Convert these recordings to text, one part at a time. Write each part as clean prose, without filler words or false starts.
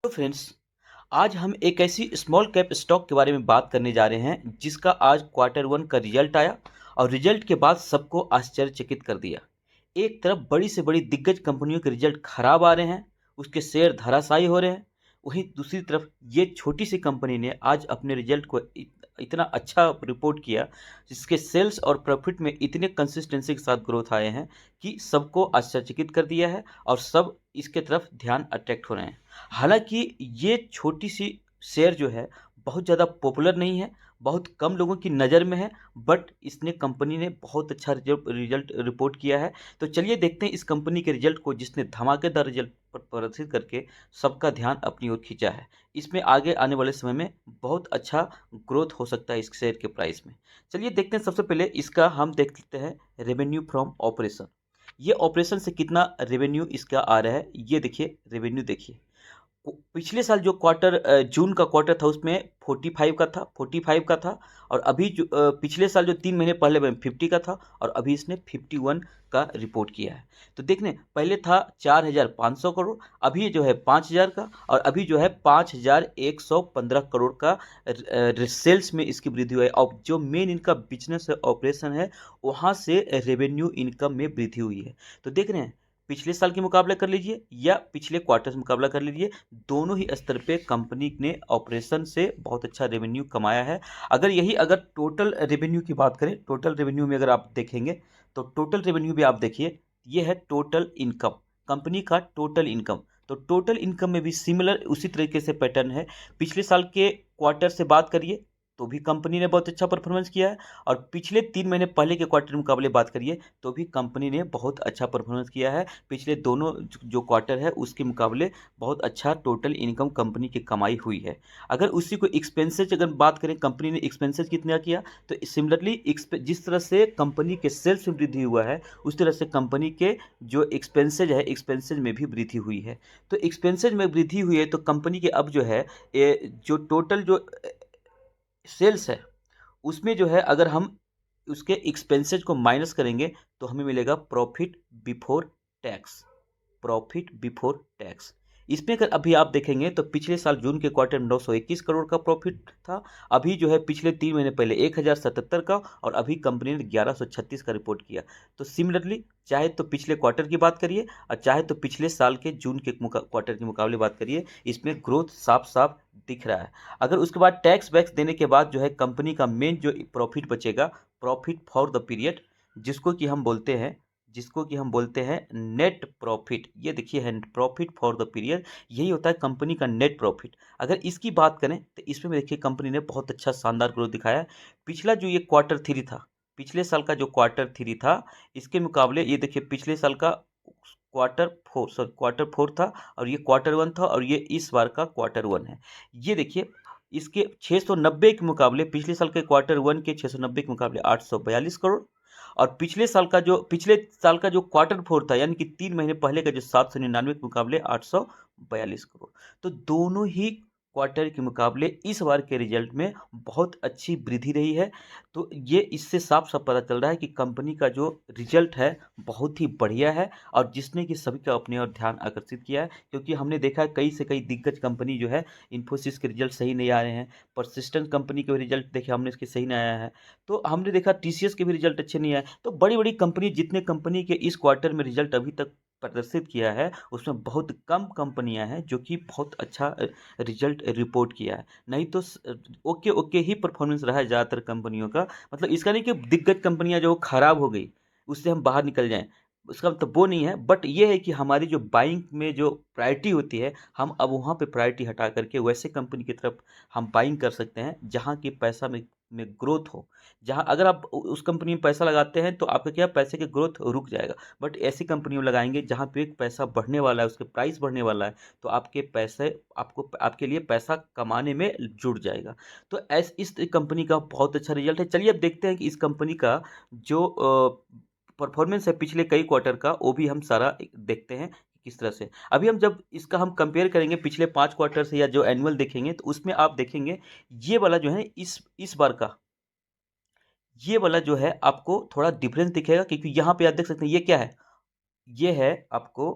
तो फ्रेंड्स, आज हम एक ऐसी स्मॉल कैप स्टॉक के बारे में बात करने जा रहे हैं जिसका आज क्वार्टर वन का रिजल्ट आया और रिजल्ट के बाद सबको आश्चर्यचकित कर दिया। एक तरफ बड़ी से बड़ी दिग्गज कंपनियों के रिजल्ट खराब आ रहे हैं, उसके शेयर धराशायी हो रहे हैं। वहीं दूसरी तरफ ये छोटी सी कंपनी ने आज अपने रिजल्ट को इतना अच्छा रिपोर्ट किया, जिसके सेल्स और प्रॉफिट में इतने कंसिस्टेंसी के साथ ग्रोथ आए हैं कि सबको आश्चर्यचकित कर दिया है और सब इसके तरफ ध्यान अट्रैक्ट हो रहे हैं। हालाँकि ये छोटी-सी शेयर जो है बहुत ज़्यादा पॉपुलर नहीं है, बहुत कम लोगों की नज़र में है, बट इसने कंपनी ने बहुत अच्छा रिज़ल्ट रिपोर्ट किया है। तो चलिए देखते हैं इस कंपनी के रिज़ल्ट को, जिसने धमाकेदार रिज़ल्ट प्रदर्शित करके सबका ध्यान अपनी ओर खींचा है। इसमें आगे आने वाले समय में बहुत अच्छा ग्रोथ हो सकता है इस शेयर के प्राइस में। चलिए देखते हैं, सबसे पहले इसका हम देख लेते हैं रेवेन्यू फ्रॉम ऑपरेशन। ये ऑपरेशन से कितना रेवेन्यू इसका आ रहा है, ये देखिए रेवेन्यू देखिए। पिछले साल जो जून का क्वार्टर था उसमें 45 का था और अभी जो पिछले साल जो 3 महीने पहले में 50 का था और अभी इसने 51 का रिपोर्ट किया है। तो देखने पहले था 4,500 करोड़, अभी जो है 5,000 का और अभी जो है 5,115 करोड़ का सेल्स में इसकी वृद्धि हुई है। और जो मेन इनका बिजनेस है, ऑपरेशन है, वहाँ से रेवेन्यू इनकम में वृद्धि हुई है। तो देख रहे हैं, पिछले साल के मुकाबला कर लीजिए या पिछले क्वार्टर से मुकाबला कर लीजिए, दोनों ही स्तर पे कंपनी ने ऑपरेशन से बहुत अच्छा रेवेन्यू कमाया है। अगर टोटल रेवेन्यू की बात करें, टोटल रेवेन्यू में अगर आप देखेंगे तो टोटल रेवेन्यू भी आप देखिए, ये है टोटल इनकम, कंपनी का टोटल इनकम। तो टोटल इनकम में भी सिमिलर उसी तरीके से पैटर्न है। पिछले साल के क्वार्टर से बात करिए तो भी कंपनी ने बहुत अच्छा परफॉर्मेंस किया है और पिछले 3 महीने पहले के क्वार्टर के मुकाबले बात करिए तो भी कंपनी ने बहुत अच्छा परफॉर्मेंस किया है। पिछले दोनों जो क्वार्टर है उसके मुकाबले बहुत अच्छा टोटल इनकम कंपनी की कमाई हुई है। अगर उसी को एक्सपेंसेज अगर बात करें, कंपनी ने एक्सपेंसेज कितना किया, तो सिमिलरली जिस तरह से कंपनी के सेल्स में वृद्धि हुआ है उस तरह से कंपनी के जो एक्सपेंसेज है, एक्सपेंसेज में भी वृद्धि हुई है। तो एक्सपेंसेज में वृद्धि हुई है तो कंपनी के अब जो है जो टोटल जो सेल्स है उसमें जो है, अगर हम उसके एक्सपेंसेज को माइनस करेंगे तो हमें मिलेगा profit before tax. Profit before tax इसमें अगर अभी आप देखेंगे तो पिछले साल जून के क्वार्टर में 921 करोड़ का प्रॉफिट था, अभी जो है पिछले 3 महीने पहले 1,077 का और अभी कंपनी ने 1,136 का रिपोर्ट किया। तो सिमिलरली चाहे तो पिछले क्वार्टर की बात करिए और चाहे तो पिछले साल के जून के क्वार्टर के मुकाबले बात करिए, इसमें ग्रोथ साफ साफ दिख रहा है। अगर उसके बाद टैक्स वैक्स देने के बाद जो है कंपनी का मेन जो प्रॉफिट बचेगा, प्रॉफिट फॉर द पीरियड, जिसको कि हम बोलते हैं नेट प्रॉफिट। ये देखिए है प्रॉफिट फॉर द पीरियड, यही होता है कंपनी का नेट प्रॉफिट। अगर इसकी बात करें तो इसमें देखिए कंपनी ने बहुत अच्छा शानदार ग्रोथ दिखाया है। पिछला जो ये क्वार्टर थ्री था, पिछले साल का जो क्वार्टर थ्री था, इसके मुकाबले ये देखिए पिछले साल का क्वार्टर फोर था और ये क्वार्टर वन था और ये इस बार का क्वार्टर वन है। ये देखिए इसके 690 के मुकाबले, पिछले साल के क्वार्टर वन के 690 के मुकाबले 842 करोड़ और पिछले साल का जो क्वार्टर फोर था, यानी कि 3 महीने पहले का जो 799 के मुकाबले 842 करोड़। तो दोनों ही क्वार्टर के मुकाबले इस बार के रिजल्ट में बहुत अच्छी वृद्धि रही है। तो ये इससे साफ साफ पता चल रहा है कि कंपनी का जो रिजल्ट है बहुत ही बढ़िया है और जिसने कि सभी का अपने और ध्यान आकर्षित किया है। क्योंकि हमने देखा है कई से कई दिग्गज कंपनी जो है, इन्फोसिस के रिजल्ट सही नहीं आ रहे हैं, परसिस्टेंट कंपनी के रिजल्ट देखे हमने, इसके सही नहीं आया है। तो हमने देखा टीसीएस के भी रिजल्ट अच्छे नहीं आए। तो बड़ी बड़ी कंपनी, जितने कंपनी के इस क्वार्टर में रिजल्ट अभी तक प्रदर्शित किया है उसमें बहुत कम कंपनियां हैं जो कि बहुत अच्छा रिजल्ट रिपोर्ट किया है। नहीं तो ओके ओके ही परफॉर्मेंस रहा है ज़्यादातर कंपनियों का। मतलब इसका नहीं कि दिग्गज कंपनियां जो खराब हो गई उससे हम बाहर निकल जाएं, उसका मतलब वो नहीं है। बट ये है कि हमारी जो बाइंग में जो प्रायोरिटी होती है, हम अब वहाँ पे प्रायोरिटी हटा करके वैसे कंपनी की तरफ हम बाइंग कर सकते हैं जहाँ की पैसा में ग्रोथ हो। जहाँ अगर आप उस कंपनी में पैसा लगाते हैं तो आपका क्या, पैसे की ग्रोथ रुक जाएगा। बट ऐसी कंपनी में लगाएंगे जहाँ पे एक पैसा बढ़ने वाला है, उसके प्राइस बढ़ने वाला है, तो आपके पैसे आपको आपके लिए पैसा कमाने में जुड़ जाएगा। तो इस कंपनी का बहुत अच्छा रिजल्ट है। चलिए अब देखते हैं कि इस कंपनी का जो परफॉर्मेंस है पिछले कई क्वार्टर का, वो भी हम सारा देखते हैं कि किस तरह से। अभी हम जब इसका हम कंपेयर करेंगे पिछले 5 क्वार्टर से या जो एनुअल देखेंगे तो उसमें आप देखेंगे ये वाला जो है इस बार का ये वाला जो है आपको थोड़ा डिफरेंस दिखेगा, क्योंकि यहाँ पे आप देख सकते हैं ये क्या है, ये है आपको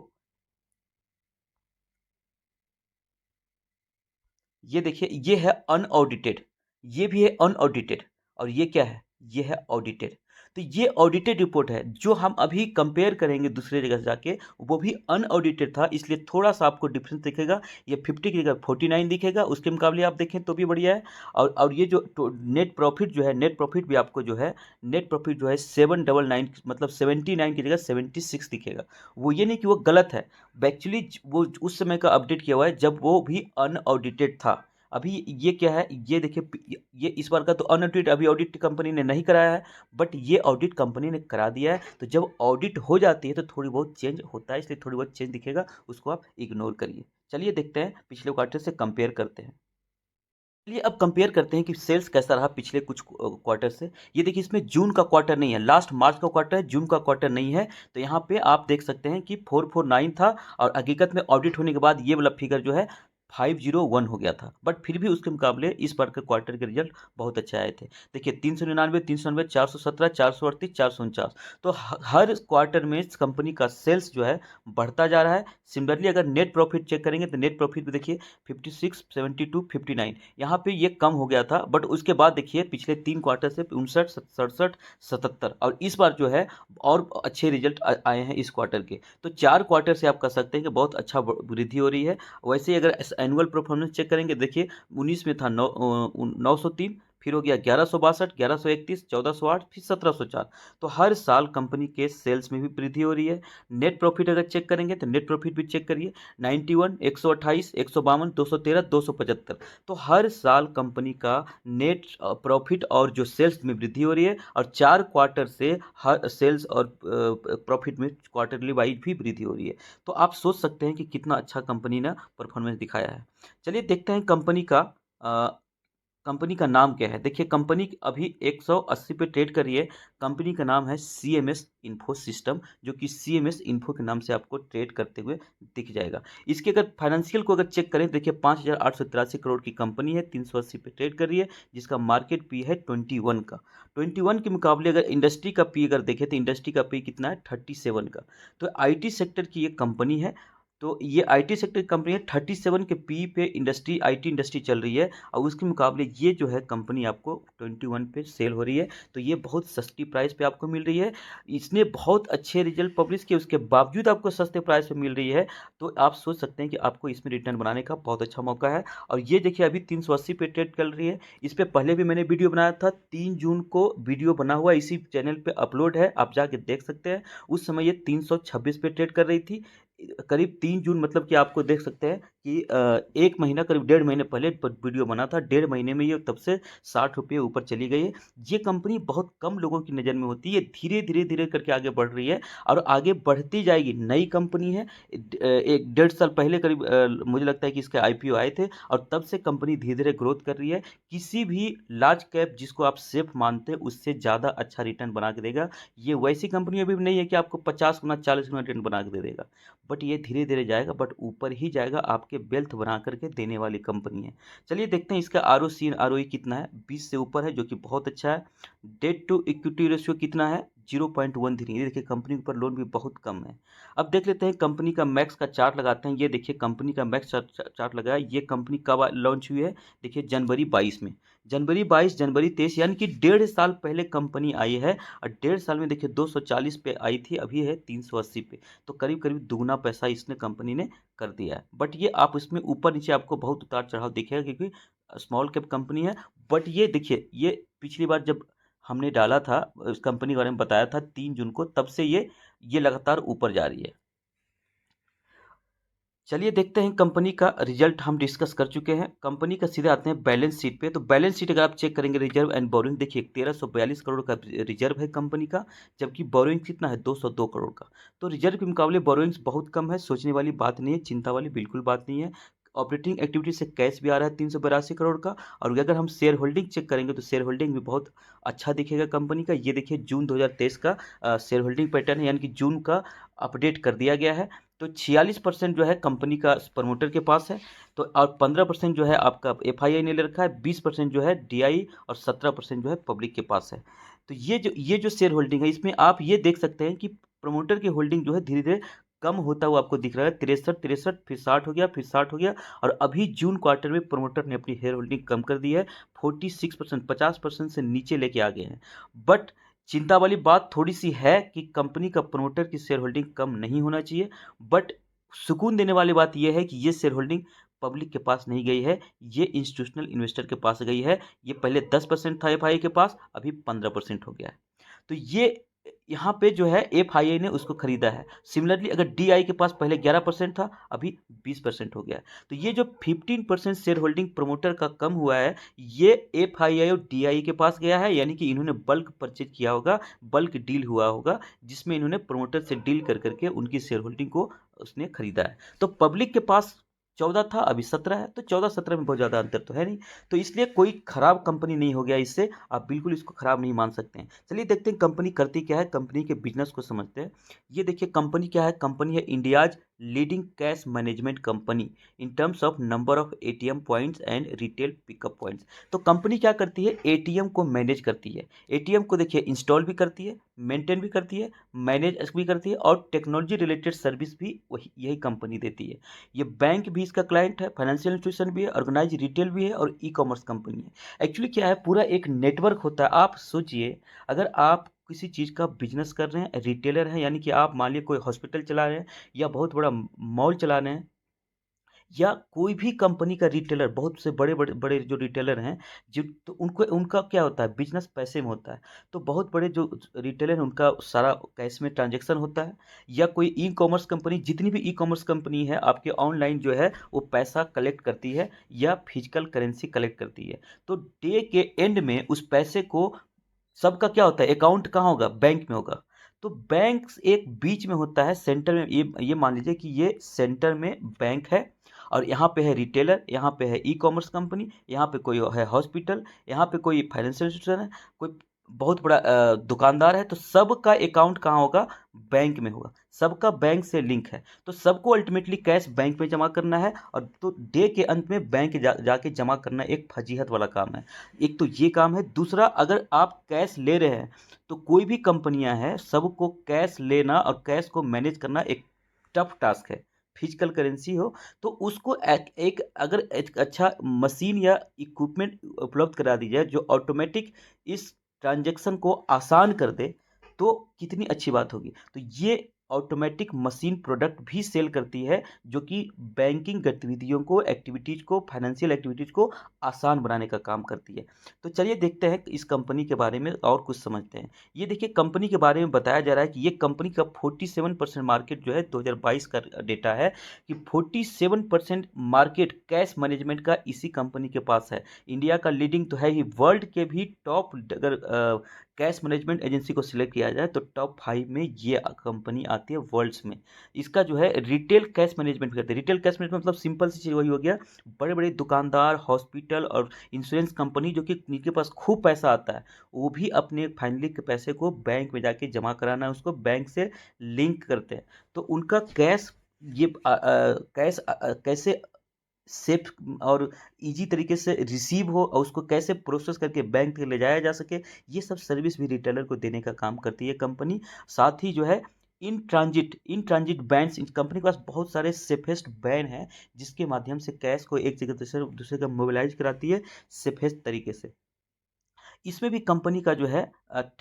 ये देखिए, ये है अनऑडिटेड, ये भी है अनऑडिटेड, और ये क्या है, ये है ऑडिटेड। तो ये ऑडिटेड रिपोर्ट है, जो हम अभी कंपेयर करेंगे दूसरे जगह से जाके, वो भी अनऑडिटेड था, इसलिए थोड़ा सा आपको डिफरेंस दिखेगा। ये 50 की जगह 49 दिखेगा, उसके मुकाबले आप देखें तो भी बढ़िया है। और ये जो नेट प्रॉफिट जो है, नेट प्रॉफिट भी आपको जो है, नेट प्रॉफिट जो है 799, मतलब 79 की जगह 76 दिखेगा। वो ये नहीं कि वो गलत है, एक्चुअली वो उस समय का अपडेट किया हुआ है जब वो भी अनऑडिटेड था। अभी ये क्या है, ये देखिए, ये इस बार का तो अनऑडिट, अभी ऑडिट कंपनी ने नहीं कराया है, बट ये ऑडिट कंपनी ने करा दिया है। तो जब ऑडिट हो जाती है तो थोड़ी बहुत चेंज होता है, इसलिए थोड़ी बहुत चेंज दिखेगा, उसको आप इग्नोर करिए। चलिए देखते हैं, पिछले क्वार्टर से कंपेयर करते हैं। चलिए अब कंपेयर करते हैं कि सेल्स कैसा रहा पिछले कुछ क्वार्टर से। ये देखिए, इसमें जून का क्वार्टर नहीं है, लास्ट मार्च का क्वार्टर है, जून का क्वार्टर नहीं है। तो यहाँ पे आप देख सकते हैं कि 449 था, और हकीकत में ऑडिट होने के बाद ये वाला फिगर जो है 501 हो गया था। बट फिर भी उसके मुकाबले इस बार के क्वार्टर के रिजल्ट बहुत अच्छे आए थे। देखिए, 399, 399, 417, 438, 449। तो हर क्वार्टर में इस कंपनी का सेल्स जो है बढ़ता जा रहा है। सिमिलरली अगर नेट प्रॉफिट चेक करेंगे तो नेट प्रॉफिट भी देखिए 56, 72, 59, यहाँ पे ये कम हो गया था। बट उसके बाद देखिए पिछले 3 क्वार्टर से 59, 67, 77, और इस बार जो है और अच्छे रिजल्ट आए हैं इस क्वार्टर के। तो 4 क्वार्टर से आप कह सकते हैं कि बहुत अच्छा वृद्धि हो रही है। वैसे ही अगर एनुअल परफॉर्मेंस चेक करेंगे, देखिए 19 में था 903, फिर हो गया 1162, 1131, 1408, फिर 1704। तो हर साल कंपनी के सेल्स में भी वृद्धि हो रही है। नेट प्रॉफिट अगर चेक करेंगे तो नेट प्रॉफिट भी चेक करिए, 91, 128, 152, 213, 275। तो हर साल कंपनी का नेट प्रॉफिट और जो सेल्स में वृद्धि हो रही है, और 4 क्वार्टर से हर सेल्स और प्रॉफिट में क्वार्टरली वाइज भी वृद्धि हो रही है। तो आप सोच सकते हैं कि कितना अच्छा कंपनी ने परफॉर्मेंस दिखाया है। चलिए देखते हैं कंपनी का नाम क्या है। देखिए, कंपनी अभी 180 पे ट्रेड कर रही है। कंपनी का नाम है सीएमएस इन्फो सिस्टम, जो कि सीएमएस इन्फो के नाम से आपको ट्रेड करते हुए दिख जाएगा। इसके अगर फाइनेंशियल को अगर चेक करें, देखिए 5,883 करोड़ की कंपनी है, 380 पे ट्रेड कर रही है, जिसका मार्केट पी है 21 का। 21 के मुकाबले अगर इंडस्ट्री का पी अगर देखें तो इंडस्ट्री का पी कितना है, 37 का। तो आईटी सेक्टर की ये कंपनी है। तो ये आईटी सेक्टर की कंपनी है, 37 के पी पे इंडस्ट्री, आईटी इंडस्ट्री चल रही है, और उसके मुकाबले ये जो है कंपनी आपको 21 पे सेल हो रही है। तो ये बहुत सस्ती प्राइस पे आपको मिल रही है। इसने बहुत अच्छे रिजल्ट पब्लिश किए, उसके बावजूद आपको सस्ते प्राइस पे मिल रही है। तो आप सोच सकते हैं कि आपको इसमें रिटर्न बनाने का बहुत अच्छा मौका है। और ये देखिए, अभी 380 पे ट्रेड कर रही है। इस पर पहले भी मैंने वीडियो बनाया था, 3 जून को वीडियो बना हुआ इसी चैनल पे अपलोड है, आप जाके देख सकते हैं। उस समय ये 326 पे ट्रेड कर रही थी। करीब 3 जून, मतलब कि आपको देख सकते हैं कि 1 महीना, करीब 1.5 महीने पहले वीडियो बना था। 1.5 महीने में ये तब से 60 रुपये ऊपर चली गई है। ये कंपनी बहुत कम लोगों की नज़र में होती है, धीरे धीरे धीरे करके आगे बढ़ रही है, और आगे बढ़ती जाएगी। नई कंपनी है, 1 डेढ़ साल पहले करीब मुझे लगता है कि इसके आईपीओ आए थे, और तब से कंपनी धीरे धीरे ग्रोथ कर रही है। किसी भी लार्ज कैप जिसको आप सेफ मानते हैं, उससे ज़्यादा अच्छा रिटर्न बना के देगा। ये वैसी कंपनी अभी भी नहीं है कि आपको 50 गुना 40 गुना रिटर्न बना के दे देगा, बट ये धीरे धीरे जाएगा, बट ऊपर ही जाएगा, आपके वेल्थ बना करके देने वाली कंपनी है। चलिए देखते हैं इसका R O C R O ई कितना है, 20 से ऊपर है, जो कि बहुत अच्छा है। डेट टू इक्विटी रेशियो कितना है, 0.13। ये देखिए, कंपनी के ऊपर लोन भी बहुत कम है। अब देख लेते हैं कंपनी का मैक्स का चार्ट लगाते हैं। ये देखिए, कंपनी का मैक्स चार्ट लगा है। ये कंपनी कब लॉन्च हुई है, देखिए जनवरी 22 में, जनवरी 22, जनवरी 23, यानी कि 1.5 साल पहले कंपनी आई है। और 1.5 साल में देखिए 240 पे आई थी, अभी है 380 पे। तो करीब करीब दुगना पैसा इसने कंपनी ने कर दिया है। बट ये आप इसमें ऊपर नीचे आपको बहुत उतार चढ़ाव दिखेगा, क्योंकि स्मॉल कैप कंपनी है। बट ये देखिए, ये पिछली बार जब हमने डाला था, इस कंपनी के बारे में बताया था 3 जून को, तब से ये लगातार ऊपर जा रही है। चलिए देखते हैं, कंपनी का रिजल्ट हम डिस्कस कर चुके हैं। कंपनी का सीधे आते हैं बैलेंस शीट पे। तो बैलेंस शीट अगर आप चेक करेंगे, रिजर्व एंड बोरोइंग, देखिए 1342 करोड़ का रिजर्व है कंपनी का, जबकि बोरोइंग कितना है, 202 करोड़ का। तो रिजर्व के मुकाबले बोरोइंग्स बहुत कम है, सोचने वाली बात नहीं है, चिंता वाली बिल्कुल बात नहीं है। ऑपरेटिंग एक्टिविटी से कैश भी आ रहा है 382 करोड़ का। और अगर हम शेयर होल्डिंग चेक करेंगे तो शेयर होल्डिंग भी बहुत अच्छा दिखेगा कंपनी का। ये देखिए, जून 2023 का शेयर होल्डिंग पैटर्न है, यानी कि जून का अपडेट कर दिया गया है। तो 46% जो है कंपनी का प्रमोटर के पास है। तो और 15% जो है आपका एफआईआई ने ले रखा है, 20% जो है डीआई, और 17% जो है पब्लिक के पास है। तो ये जो शेयर होल्डिंग है, इसमें आप ये देख सकते हैं कि प्रमोटर की होल्डिंग जो है धीरे धीरे कम होता हुआ आपको दिख रहा है, 63 फिर 60 हो गया, फिर 60 हो गया, और अभी जून क्वार्टर में प्रमोटर ने अपनी शेयर होल्डिंग कम कर दी है, 46%, 50% से नीचे लेके आ गए हैं। बट चिंता वाली बात थोड़ी सी है कि कंपनी का प्रमोटर की शेयर होल्डिंग कम नहीं होना चाहिए, बट सुकून देने वाली बात यह है कि ये शेयर होल्डिंग पब्लिक के पास नहीं गई है, ये इंस्टीट्यूशनल इन्वेस्टर के पास गई है। ये पहले 10% था एफआईआई के पास, अभी 15% हो गया है। तो ये यहाँ पे जो है एफआईआई ने उसको खरीदा है। सिमिलरली अगर डीआई के पास पहले 11% था, अभी 20% हो गया है। तो ये जो 15% शेयर होल्डिंग प्रमोटर का कम हुआ है, ये एफआईआई और डीआई के पास गया है, यानी कि इन्होंने बल्क परचेज किया होगा, बल्क डील हुआ होगा, जिसमें इन्होंने प्रमोटर से डील कर करके उनकी शेयर होल्डिंग को उसने खरीदा है। तो पब्लिक के पास 14 था, अभी 17 है, तो 14-17 में बहुत ज़्यादा अंतर तो है नहीं। तो इसलिए कोई खराब कंपनी नहीं हो गया इससे, आप बिल्कुल इसको खराब नहीं मान सकते हैं। चलिए देखते हैं कंपनी करती क्या है, कंपनी के बिजनेस को समझते हैं। ये देखिए कंपनी क्या है, कंपनी है India's leading cash management company in terms of number of ATM points and retail pickup points. तो कंपनी क्या करती है, एटीएम को मैनेज करती है। एटीएम को देखिए इंस्टॉल भी करती है, मेंटेन भी करती है, मैनेज भी करती है, और टेक्नोलॉजी रिलेटेड सर्विस भी वही यही कंपनी देती है। ये बैंक भी इसका क्लाइंट है, फाइनेंशियल इंस्टीट्यूशन भी है, ऑर्गेनाइज रिटेल भी है, और ई कॉमर्स कंपनी है। एक्चुअली क्या है, पूरा एक नेटवर्क होता है। आप सोचिए, अगर आप किसी चीज़ का बिजनेस कर रहे हैं, रिटेलर हैं, यानी कि आप मान लीजिए कोई हॉस्पिटल चला रहे हैं, या बहुत बड़ा मॉल चला रहे हैं, या कोई भी कंपनी का रिटेलर, बहुत से बड़े बड़े बड़े जो रिटेलर हैं, जो तो उनको उनका क्या होता है, बिजनेस पैसे में होता है। तो बहुत बड़े जो रिटेलर हैं, उनका सारा कैश में ट्रांजेक्शन होता है। या कोई ई कॉमर्स कंपनी, जितनी भी ई कॉमर्स कंपनी है आपके ऑनलाइन जो है वो पैसा कलेक्ट करती है, या फिजिकल करेंसी कलेक्ट करती है। तो डे के एंड में उस पैसे को, सबका क्या होता है, अकाउंट कहाँ होगा, बैंक में होगा। तो बैंक एक बीच में होता है, सेंटर में, ये मान लीजिए कि ये सेंटर में बैंक है, और यहाँ पे है रिटेलर, यहाँ पे है ई कॉमर्स कंपनी, यहाँ पे कोई है हॉस्पिटल, यहाँ पे कोई फाइनेंशियल इंस्टीट्यूशन है, कोई बहुत बड़ा दुकानदार है। तो सबका अकाउंट कहाँ होगा, बैंक में होगा, सबका बैंक से लिंक है। तो सबको अल्टीमेटली कैश बैंक में जमा करना है, और तो डे के अंत में बैंक जाके जमा करना एक फजीहत वाला काम है। एक तो ये काम है। दूसरा, अगर आप कैश ले रहे हैं, तो कोई भी कंपनियां हैं, सबको कैश लेना और कैश को मैनेज करना एक टफ टास्क है। फिजिकल करेंसी हो तो उसको एक अगर एक अच्छा मशीन या इक्विपमेंट उपलब्ध करा दी जाए जो ऑटोमेटिक इस ट्रांजैक्शन को आसान कर दे, तो कितनी अच्छी बात होगी। तो ये ऑटोमेटिक मशीन प्रोडक्ट भी सेल करती है, जो कि बैंकिंग गतिविधियों को, एक्टिविटीज को, फाइनेंशियल एक्टिविटीज को आसान बनाने का काम करती है। तो चलिए देखते हैं इस कंपनी के बारे में और कुछ समझते हैं। ये देखिए कंपनी के बारे में बताया जा रहा है कि ये कंपनी का 47% मार्केट जो है, 2022 का डेटा है कि 47% मार्केट कैश मैनेजमेंट का इसी कंपनी के पास है। इंडिया का लीडिंग तो है ही, वर्ल्ड के भी टॉप, अगर कैश मैनेजमेंट एजेंसी को सिलेक्ट किया जाए तो टॉप 5 में ये कंपनी आती है वर्ल्ड्स में। इसका जो है रिटेल कैश मैनेजमेंट करते हैं। रिटेल कैश मैनेजमेंट मतलब सिंपल सी चीज़ वही हो गया, बड़े बड़े दुकानदार, हॉस्पिटल और इंश्योरेंस कंपनी जो कि जिनके पास खूब पैसा आता है, वो भी अपने फाइनली के पैसे को बैंक में जाके जमा कराना है, उसको बैंक से लिंक करते हैं। तो उनका कैश, ये कैश कैसे सेफ और इजी तरीके से रिसीव हो, और उसको कैसे प्रोसेस करके बैंक तक ले जाया जा सके, ये सब सर्विस भी रिटेलर को देने का काम करती है कंपनी। साथ ही जो है इन ट्रांजिट बैंड्स, इस कंपनी के पास बहुत सारे सेफेस्ट बैन हैं, जिसके माध्यम से कैश को एक जगह से दूसरे जगह मोबिलाइज कराती है सेफेस्ट तरीके से। इसमें भी कंपनी का जो है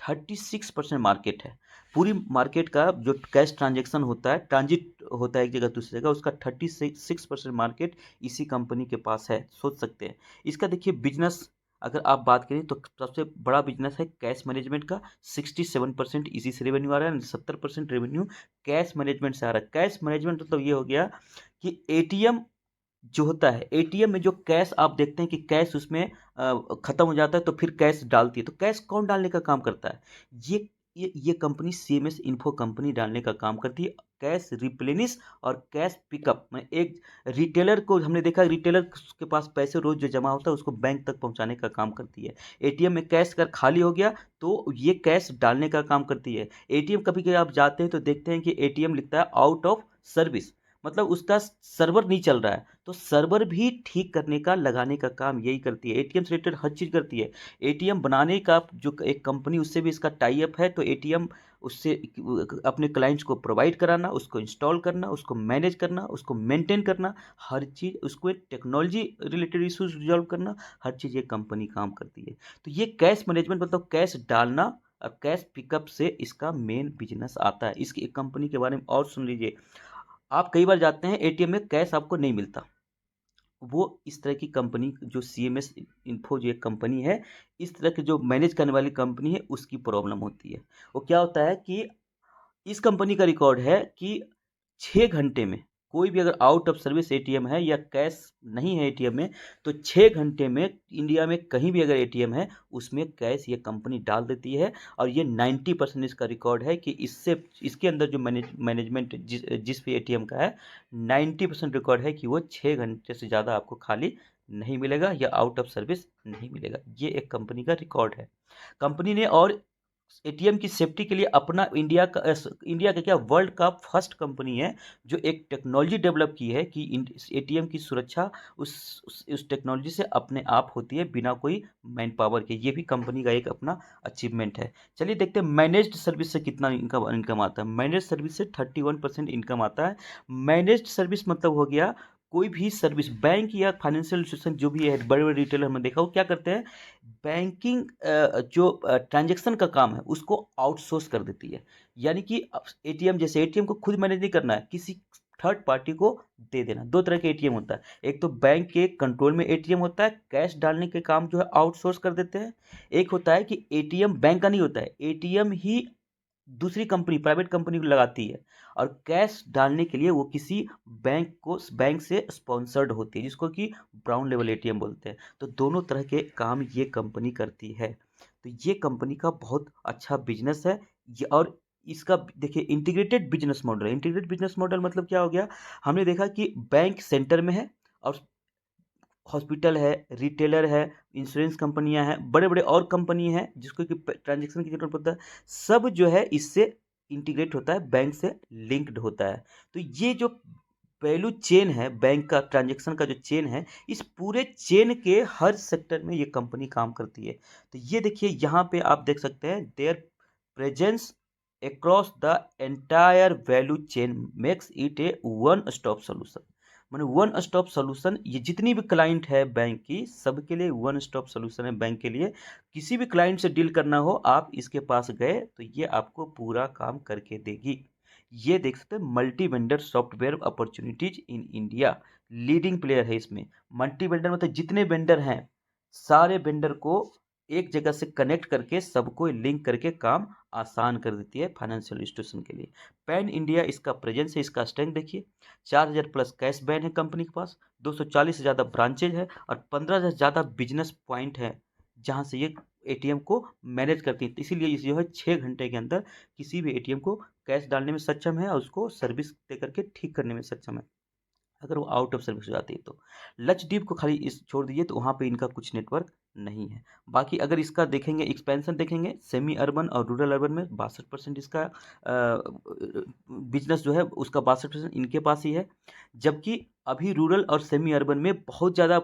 36% मार्केट है। पूरी मार्केट का जो कैश ट्रांजेक्शन होता है, ट्रांजिट होता है एक जगह दूसरी जगह, उसका 36% मार्केट इसी कंपनी के पास है। सोच सकते हैं इसका। देखिए बिजनेस अगर आप बात करें तो सबसे बड़ा बिजनेस है कैश मैनेजमेंट का, 67% इसी से रेवेन्यू आ रहा है, 70% रेवेन्यू कैश मैनेजमेंट से आ रहा है। कैश मैनेजमेंट मतलब ये हो गया कि एटीएम जो होता है, एटीएम में जो कैश आप देखते हैं कि कैश उसमें खत्म हो जाता है, तो फिर कैश डालती है। तो कैश कौन डालने का काम करता है, ये कंपनी सीएमएस इन्फो कंपनी डालने का काम करती है। कैश रिप्लेनिश और कैश पिकअप में एक रिटेलर को हमने देखा, रिटेलर के पास पैसे रोज जो जमा होता है उसको बैंक तक पहुंचाने का काम करती है। एटीएम में कैश अगर खाली हो गया तो ये कैश डालने का काम करती है। एटीएम कभी कभी आप जाते हैं तो देखते हैं कि एटीएम लिखता है आउट ऑफ सर्विस, मतलब उसका सर्वर नहीं चल रहा है, तो सर्वर भी ठीक करने का, लगाने का काम यही करती है। एटीएम से रिलेटेड हर चीज़ करती है। एटीएम बनाने का जो एक कंपनी, उससे भी इसका टाई अप है, तो एटीएम उससे अपने क्लाइंट्स को प्रोवाइड कराना, उसको इंस्टॉल करना, उसको मैनेज करना, उसको मेंटेन करना, हर चीज़, उसको एक टेक्नोलॉजी रिलेटेड इश्यूज रिजॉल्व करना, हर चीज़ ये कंपनी काम करती है। तो ये कैश मैनेजमेंट, मतलब कैश डालना और कैश पिकअप से इसका मेन बिजनेस आता है। इसकी कंपनी के बारे में और सुन लीजिए। आप कई बार जाते हैं एटीएम में, कैश आपको नहीं मिलता। वो इस तरह की कंपनी, जो सीएमएस इन्फो जो एक कंपनी है, इस तरह की जो मैनेज करने वाली कंपनी है, उसकी प्रॉब्लम होती है। वो क्या होता है कि इस कंपनी का रिकॉर्ड है कि 6 घंटे में कोई भी अगर आउट ऑफ सर्विस एटीएम है या कैश नहीं है एटीएम में, तो 6 घंटे में इंडिया में कहीं भी अगर एटीएम है, उसमें कैश ये कंपनी डाल देती है। और ये 90% इसका रिकॉर्ड है कि इससे, इसके अंदर जो मैनेजमेंट जिस भी एटीएम का है, 90% रिकॉर्ड है कि वो 6 घंटे से ज़्यादा आपको खाली नहीं मिलेगा या आउट ऑफ सर्विस नहीं मिलेगा। ये एक कंपनी का रिकॉर्ड है। कंपनी ने और एटीएम की सेफ्टी के लिए अपना, इंडिया का क्या, वर्ल्ड का फर्स्ट कंपनी है जो एक टेक्नोलॉजी डेवलप की है कि एटीएम की सुरक्षा उस टेक्नोलॉजी से अपने आप होती है, बिना कोई मैन पावर के। ये भी कंपनी का एक अपना अचीवमेंट है। चलिए देखते हैं मैनेज्ड सर्विस से कितना इनकम आता है। मैनेज्ड सर्विस से 31% इनकम आता है। मैनेज्ड सर्विस मतलब हो गया कोई भी सर्विस, बैंक या फाइनेंशियल इंस्टीट्यूशन जो भी है, बड़े बड़े रिटेलर में देखा, वो क्या करते हैं, बैंकिंग जो ट्रांजैक्शन का काम है उसको आउटसोर्स कर देती है। यानी कि एटीएम, जैसे एटीएम को खुद मैनेज नहीं करना है, किसी थर्ड पार्टी को दे देना। दो तरह के एटीएम होता है, एक तो बैंक के कंट्रोल में एटीएम होता है, कैश डालने के काम जो है आउटसोर्स कर देते हैं। एक होता है कि एटीएम बैंक का नहीं होता है, एटीएम ही दूसरी कंपनी, प्राइवेट कंपनी को लगाती है, और कैश डालने के लिए वो किसी बैंक से स्पॉन्सर्ड होती है, जिसको कि ब्राउन लेवल एटीएम बोलते हैं। तो दोनों तरह के काम ये कंपनी करती है। तो ये कंपनी का बहुत अच्छा बिजनेस है ये। और इसका देखिए इंटीग्रेटेड बिजनेस मॉडल है। इंटीग्रेटेड बिजनेस मॉडल मतलब क्या हो गया, हमने देखा कि बैंक सेंटर में है, और हॉस्पिटल है, रिटेलर है, इंश्योरेंस कंपनियां हैं, बड़े बड़े और कंपनी हैं जिसको कि ट्रांजैक्शन की जरूरत पड़ता है, सब जो है इससे इंटीग्रेट होता है, बैंक से लिंक्ड होता है। तो ये जो वैल्यू चेन है, बैंक का ट्रांजैक्शन का जो चेन है, इस पूरे चेन के हर सेक्टर में ये कंपनी काम करती है। तो ये देखिए यहाँ पे आप देख सकते हैं, there presence across the entire value chain makes it A one stop solution. मैंने वन स्टॉप सोल्यूशन, ये जितनी भी क्लाइंट है बैंक की, सबके लिए वन स्टॉप सोल्यूशन है। बैंक के लिए किसी भी क्लाइंट से डील करना हो, आप इसके पास गए तो ये आपको पूरा काम करके देगी। ये देख सकते हैं, multi vendor software opportunities in India, leading player है इसमें। मल्टी वेंडर मतलब जितने वेंडर हैं, सारे वेंडर को एक जगह से कनेक्ट करके, सबको लिंक करके काम आसान कर देती है फाइनेंशियल इंस्टीट्यूशन के लिए। पैन इंडिया इसका प्रेजेंस है, इसका स्ट्रेंथ देखिए, 4000 प्लस कैश बैन है कंपनी के पास, 240 से ज़्यादा ब्रांचेज है, और 15 से ज़्यादा बिजनेस पॉइंट है जहाँ से ये एटीएम को मैनेज करती है। इसीलिए ये जो है 6 घंटे के अंदर किसी भी एटीएम को कैश डालने में सक्षम है, और उसको सर्विस दे करके ठीक करने में सक्षम है, अगर वो आउट ऑफ सर्विस हो जाती है तो। लक्षद्वीप को खाली इस छोड़ दीजिए, तो वहाँ पे इनका कुछ नेटवर्क नहीं है। बाकी अगर इसका देखेंगे, एक्सपेंशन देखेंगे, सेमी अर्बन और रूरल अर्बन में 62% इसका बिजनेस जो है उसका 62% इनके पास ही है। जबकि अभी रूरल और सेमी अर्बन में बहुत ज़्यादा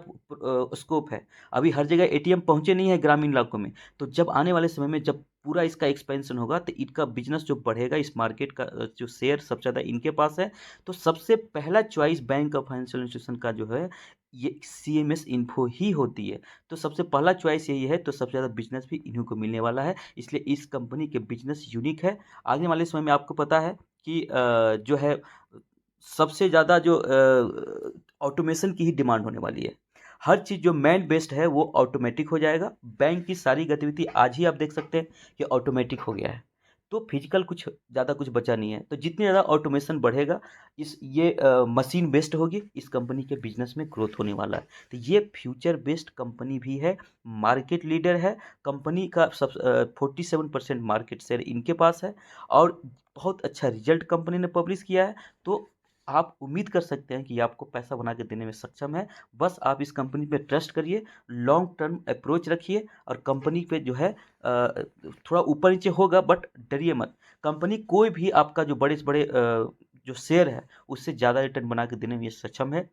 स्कोप है। अभी हर जगह एटीएम पहुँचे नहीं है ग्रामीण इलाकों में। तो जब आने वाले समय में जब पूरा इसका एक्सपेंशन होगा, तो इनका बिजनेस जो बढ़ेगा, इस मार्केट का जो शेयर सबसे ज़्यादा इनके पास है। तो सबसे पहला choice bank of financial institution का जो है, ये सीएमएस इन्फो ही होती है। तो सबसे पहला चॉइस यही है, तो सबसे ज़्यादा बिजनेस भी इन्हीं को मिलने वाला है। इसलिए इस कंपनी के बिजनेस यूनिक है। आने वाले समय में आपको पता है कि जो है सबसे ज़्यादा जो ऑटोमेशन की ही डिमांड होने वाली है। हर चीज़ जो मैन बेस्ड है वो ऑटोमेटिक हो जाएगा। बैंक की सारी गतिविधि आज ही आप देख सकते हैं कि ऑटोमेटिक हो गया है। तो फिजिकल कुछ ज़्यादा कुछ बचा नहीं है। तो जितनी ज़्यादा ऑटोमेशन बढ़ेगा, ये मशीन बेस्ड होगी, इस कंपनी के बिजनेस में ग्रोथ होने वाला है। तो ये फ्यूचर बेस्ड कंपनी भी है, मार्केट लीडर है। कंपनी का 47% मार्केट शेयर इनके पास है, और बहुत अच्छा रिजल्ट कंपनी ने पब्लिश किया है। तो आप उम्मीद कर सकते हैं कि ये आपको पैसा बना के देने में सक्षम है। बस आप इस कंपनी पे ट्रस्ट करिए, लॉन्ग टर्म अप्रोच रखिए, और कंपनी पे जो है थोड़ा ऊपर नीचे होगा, बट डरिए मत। कंपनी कोई भी आपका जो बड़े से बड़े जो शेयर है उससे ज़्यादा रिटर्न बना के देने में ये सक्षम है।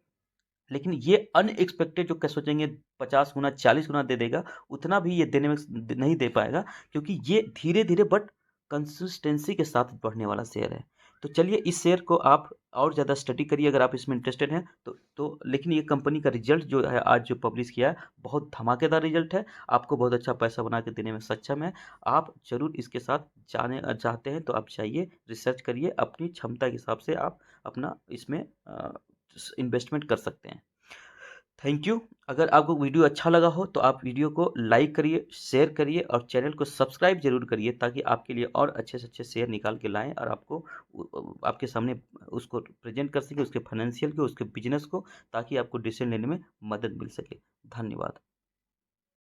लेकिन ये अनएक्सपेक्टेड जो क्या सोचेंगे 50 गुना 40 गुना दे देगा, उतना भी ये देने में नहीं दे पाएगा, क्योंकि ये धीरे धीरे बट कंसिस्टेंसी के साथ बढ़ने वाला शेयर है। तो चलिए इस शेयर को आप और ज़्यादा स्टडी करिए अगर आप इसमें इंटरेस्टेड हैं तो लेकिन ये कंपनी का रिजल्ट जो है आज जो पब्लिश किया है बहुत धमाकेदार रिजल्ट है, आपको बहुत अच्छा पैसा बना के देने में सक्षम है। आप जरूर इसके साथ जाने चाहते हैं तो आप जाइए, रिसर्च करिए, अपनी क्षमता के हिसाब से आप अपना इसमें इन्वेस्टमेंट कर सकते हैं। Thank you. अगर आपको वीडियो अच्छा लगा हो तो आप वीडियो को लाइक करिए, शेयर करिए और चैनल को सब्सक्राइब जरूर करिए, ताकि आपके लिए और अच्छे से अच्छे शेयर निकाल के लाएं और आपको आपके सामने उसको प्रेजेंट कर सके, उसके फाइनेंशियल को, उसके बिजनेस को, ताकि आपको डिसीजन लेने में मदद मिल सके। धन्यवाद।